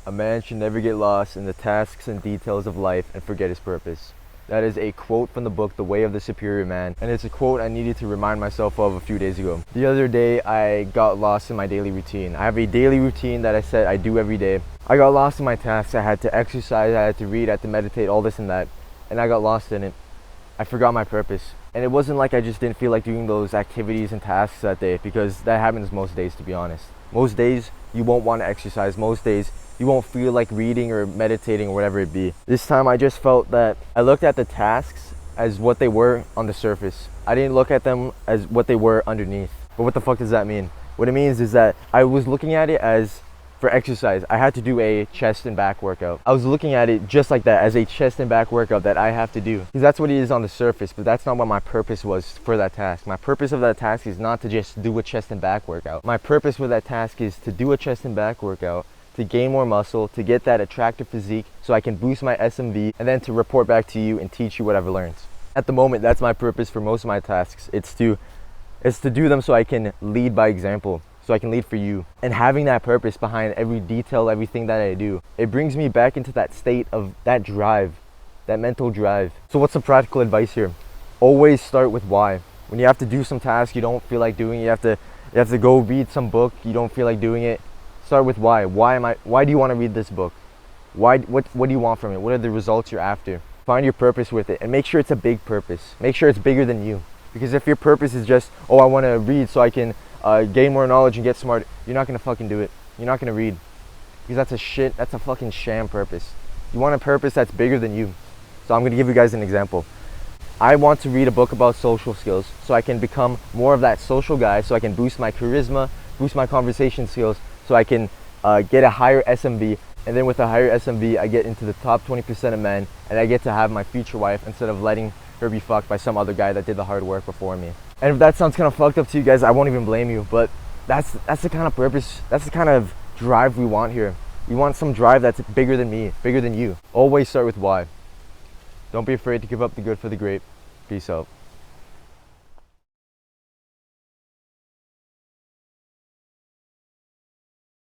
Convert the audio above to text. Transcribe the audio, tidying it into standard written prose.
A man should never get lost in the tasks and details of life and forget his purpose. That is a quote from the book The Way of the Superior Man, and it's a quote I needed to remind myself of a few days ago. The other day I got lost in my daily routine. I have a daily routine that I said I do every day. I got lost in my tasks. I had to exercise, I had to read, I had to meditate, all this and that, and I got lost in it. I forgot my purpose. And it wasn't like I just didn't feel like doing those activities and tasks that day, because that happens most days, to be honest. Most days you won't want to exercise. Most days you won't feel like reading or meditating or whatever it be. This time I just felt that I looked at the tasks as what they were on the surface. I didn't look at them as what they were underneath. But what the fuck does that mean? What it means is that I was looking at it as, for exercise, I had to do a chest and back workout. I was looking at it just like that, as a chest and back workout that I have to do. Because that's what it is on the surface, but that's not what my purpose was for that task. My purpose of that task is not to just do a chest and back workout. My purpose with that task is to do a chest and back workout, to gain more muscle, to get that attractive physique so I can boost my SMV, and then to report back to you and teach you what I've learned. At the moment, that's my purpose for most of my tasks. It's to do them so I can lead by example, so I can lead for you. And having that purpose behind every detail, everything that I do, it brings me back into that state of that drive, that mental drive. So what's the practical advice here? Always start with why. When you have to do some task you don't feel like doing, you have to go read some book, you don't feel like doing it, start with why. Why do you want to read this book? What do you want from it? What are the results you're after? Find your purpose with it, and make sure it's a big purpose. Make sure it's bigger than you. Because if your purpose is just, oh, I want to read so I can gain more knowledge and get smart, you're not gonna fucking do it. You're not gonna read, because that's a fucking sham purpose. You want a purpose that's bigger than you. So I'm gonna give you guys an example. I want to read a book about social skills so I can become more of that social guy, so I can boost my charisma, boost my conversation skills, so I can get a higher SMV, and then with a higher SMV I get into the top 20% of men, and I get to have my future wife instead of letting her be fucked by some other guy that did the hard work before me. And if that sounds kind of fucked up to you guys, I won't even blame you, but that's the kind of purpose, that's the kind of drive we want here. We want some drive that's bigger than me, bigger than you. Always start with why. Don't be afraid to give up the good for the great. Peace out.